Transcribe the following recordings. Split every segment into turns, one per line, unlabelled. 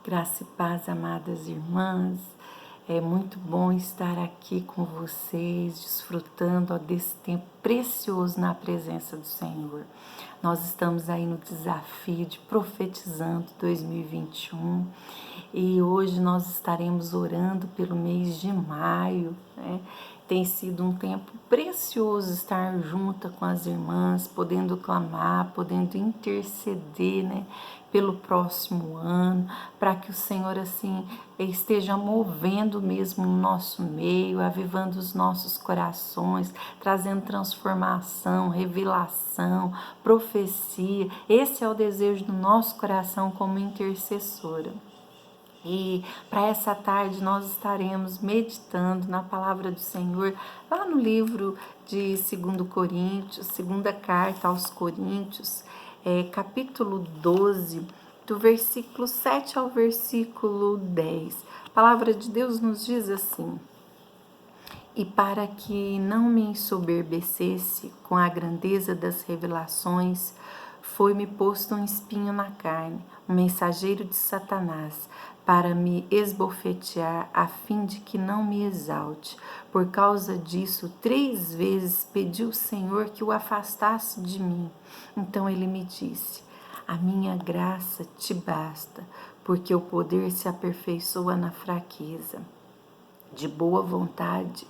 Graça e paz, amadas irmãs. É muito bom estar aqui com vocês, desfrutando desse tempo precioso na presença do Senhor. Nós estamos aí no desafio de Profetizando 2021 e hoje nós estaremos orando pelo mês de maio, né? Tem sido um tempo precioso estar junto com as irmãs, podendo clamar, podendo interceder, né, pelo próximo ano, para que o Senhor assim esteja movendo mesmo no nosso meio, avivando os nossos corações, trazendo transformação, revelação, profecia. Esse é o desejo do nosso coração como intercessora. E para essa tarde nós estaremos meditando na palavra do Senhor, lá no livro de 2 Coríntios, segunda carta aos Coríntios, capítulo 12, do versículo 7 ao versículo 10. A palavra de Deus nos diz assim: E para que não me ensoberbecesse com a grandeza das revelações, foi-me posto um espinho na carne, um mensageiro de Satanás, para me esbofetear, a fim de que não me exalte. Por causa disso, 3 vezes pedi ao Senhor que o afastasse de mim. Então ele me disse: A minha graça te basta, porque o poder se aperfeiçoa na fraqueza. De boa vontade,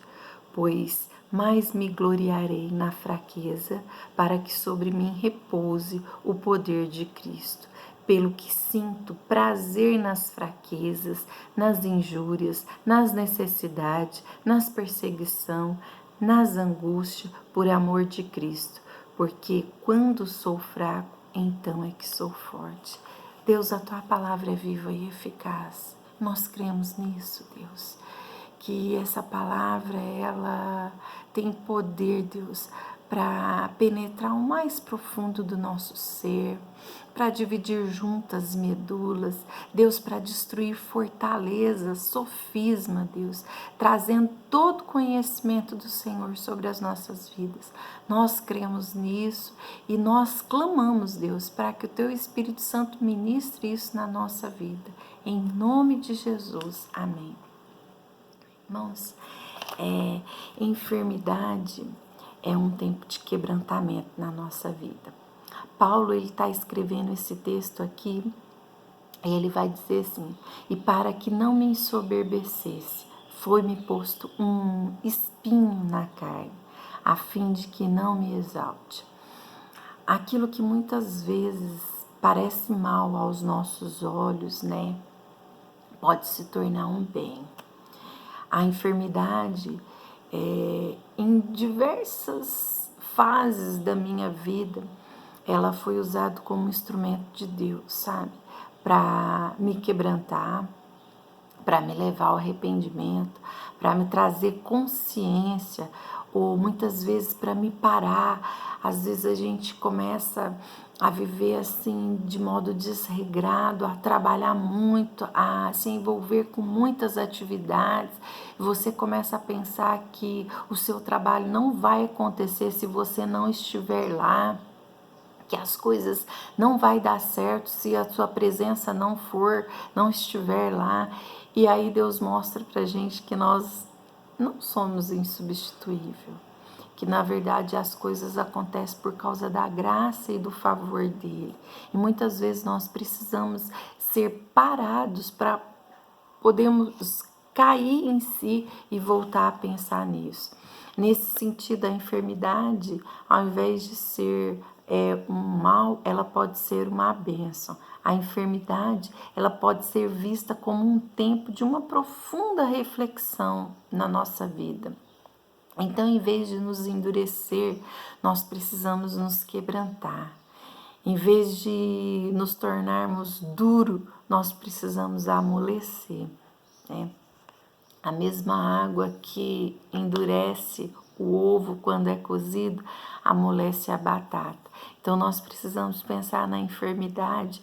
pois mais me gloriarei na fraqueza, para que sobre mim repouse o poder de Cristo. Pelo que sinto prazer nas fraquezas, nas injúrias, nas necessidades, nas perseguições, nas angústias, por amor de Cristo. Porque quando sou fraco, então é que sou forte. Deus, a Tua palavra é viva e eficaz. Nós cremos nisso, Deus. Que essa palavra, ela tem poder, Deus, para penetrar o mais profundo do nosso ser, para dividir juntas medulas, Deus, para destruir fortalezas, sofisma, Deus, trazendo todo o conhecimento do Senhor sobre as nossas vidas. Nós cremos nisso e nós clamamos, Deus, para que o Teu Espírito Santo ministre isso na nossa vida. Em nome de Jesus. Amém. Irmãos, enfermidade é um tempo de quebrantamento na nossa vida. Paulo, ele está escrevendo esse texto aqui, e ele vai dizer assim: e para que não me ensoberbecesse, foi-me posto um espinho na carne, a fim de que não me exalte. Aquilo que muitas vezes parece mal aos nossos olhos, né, pode se tornar um bem. A enfermidade, em diversas fases da minha vida, ela foi usada como instrumento de Deus, sabe? Para me quebrantar, para me levar ao arrependimento, para me trazer consciência, ou muitas vezes para me parar. Às vezes a gente começa a viver assim de modo desregrado, a trabalhar muito, a se envolver com muitas atividades. Você começa a pensar que o seu trabalho não vai acontecer se você não estiver lá, que as coisas não vai dar certo se a sua presença não estiver lá. E aí Deus mostra pra gente que nós não somos insubstituível, que na verdade as coisas acontecem por causa da graça e do favor dele. E muitas vezes nós precisamos ser parados para podermos cair em si e voltar a pensar nisso. Nesse sentido, a enfermidade, ao invés de ser um mal, ela pode ser uma bênção. A enfermidade, ela pode ser vista como um tempo de uma profunda reflexão na nossa vida. Então, em vez de nos endurecer, nós precisamos nos quebrantar. Em vez de nos tornarmos duro, nós precisamos amolecer, né? A mesma água que endurece o ovo quando é cozido, amolece a batata. Então, nós precisamos pensar na enfermidade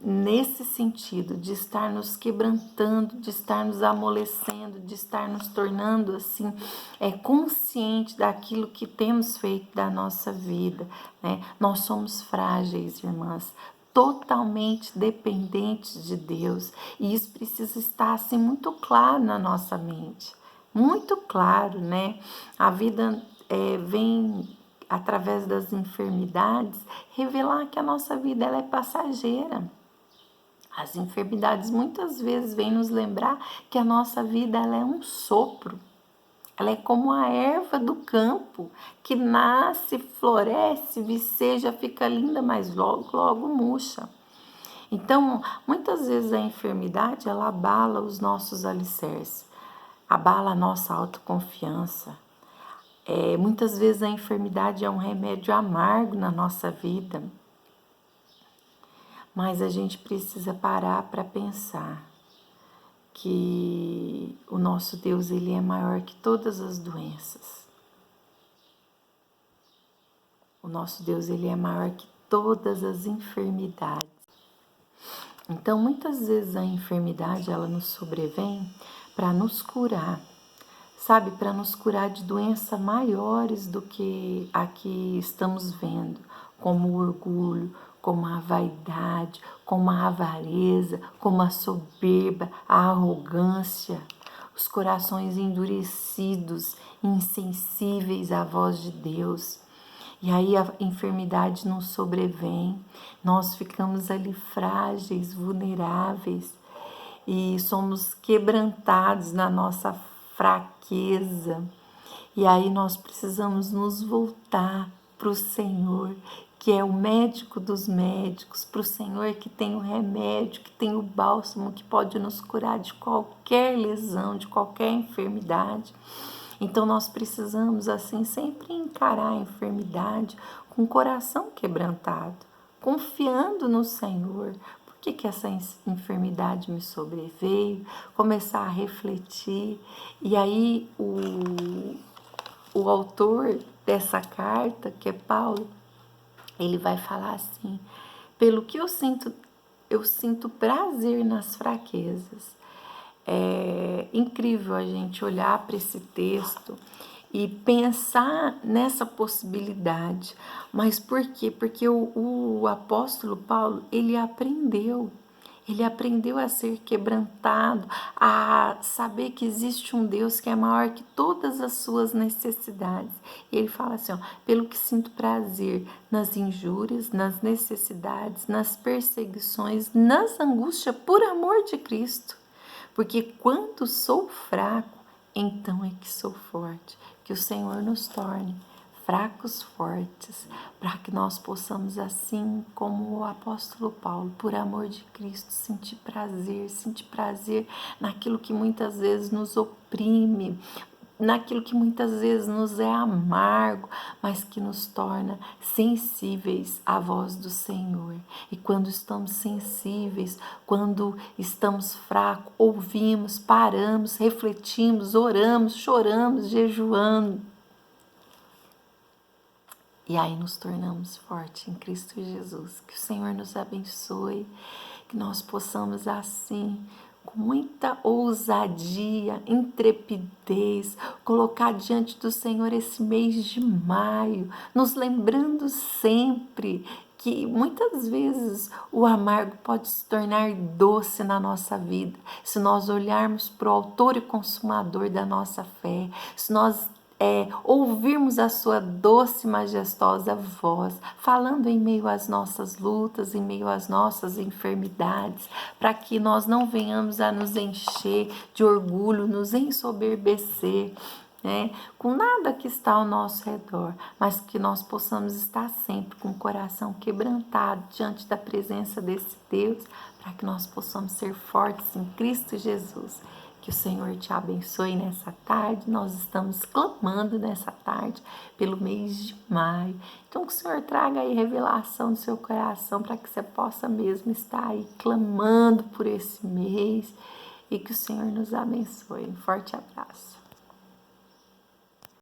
nesse sentido, de estar nos quebrantando, de estar nos amolecendo, de estar nos tornando assim, consciente daquilo que temos feito da nossa vida, né? Nós somos frágeis, irmãs. totalmente dependentes de Deus. E isso precisa estar assim muito claro na nossa mente. Muito claro, né? A vida vem através das enfermidades revelar que a nossa vida ela é passageira. As enfermidades muitas vezes vêm nos lembrar que a nossa vida ela é um sopro. Ela é como a erva do campo, que nasce, floresce, viceja, fica linda, mas logo, logo murcha. Então, muitas vezes a enfermidade, ela abala os nossos alicerces, abala a nossa autoconfiança. Muitas vezes a enfermidade é um remédio amargo na nossa vida, mas a gente precisa parar para pensar que o nosso Deus ele é maior que todas as doenças. O nosso Deus ele é maior que todas as enfermidades. Então, muitas vezes a enfermidade ela nos sobrevém para nos curar, sabe? Para nos curar de doenças maiores do que a que estamos vendo, como o orgulho, como a vaidade, como a avareza, como a soberba, a arrogância, os corações endurecidos, insensíveis à voz de Deus. E aí a enfermidade nos sobrevém, nós ficamos ali frágeis, vulneráveis e somos quebrantados na nossa fraqueza. E aí nós precisamos nos voltar para o Senhor, que é o médico dos médicos, para o Senhor que tem o remédio, que tem o bálsamo, que pode nos curar de qualquer lesão, de qualquer enfermidade. Então nós precisamos assim sempre encarar a enfermidade com o coração quebrantado, confiando no Senhor. Por que essa enfermidade me sobreveio? Começar a refletir. E aí o autor dessa carta, que é Paulo, ele vai falar assim: pelo que eu sinto prazer nas fraquezas. É incrível a gente olhar para esse texto e pensar nessa possibilidade. Mas por quê? Porque o apóstolo Paulo, ele aprendeu a ser quebrantado, a saber que existe um Deus que é maior que todas as suas necessidades. E ele fala assim, ó, pelo que sinto prazer nas injúrias, nas necessidades, nas perseguições, nas angústias, por amor de Cristo. Porque quando sou fraco, então é que sou forte. Que o Senhor nos torne fracos fortes, para que nós possamos, assim como o apóstolo Paulo, por amor de Cristo, sentir prazer naquilo que muitas vezes nos oprime, naquilo que muitas vezes nos é amargo, mas que nos torna sensíveis à voz do Senhor. E quando estamos sensíveis, quando estamos fracos, ouvimos, paramos, refletimos, oramos, choramos, jejuando. E aí nos tornamos fortes em Cristo Jesus. Que o Senhor nos abençoe, que nós possamos assim, com muita ousadia, intrepidez, colocar diante do Senhor esse mês de maio, nos lembrando sempre que muitas vezes o amargo pode se tornar doce na nossa vida, se nós olharmos para o autor e consumador da nossa fé, se nós ouvirmos a sua doce e majestosa voz, falando em meio às nossas lutas, em meio às nossas enfermidades, para que nós não venhamos a nos encher de orgulho, nos ensoberbecer, né, com nada que está ao nosso redor, mas que nós possamos estar sempre com o coração quebrantado diante da presença desse Deus, para que nós possamos ser fortes em Cristo Jesus. Que o Senhor te abençoe nessa tarde. Nós estamos clamando nessa tarde pelo mês de maio. Então que o Senhor traga aí revelação no seu coração para que você possa mesmo estar aí clamando por esse mês e que o Senhor nos abençoe. Um forte abraço.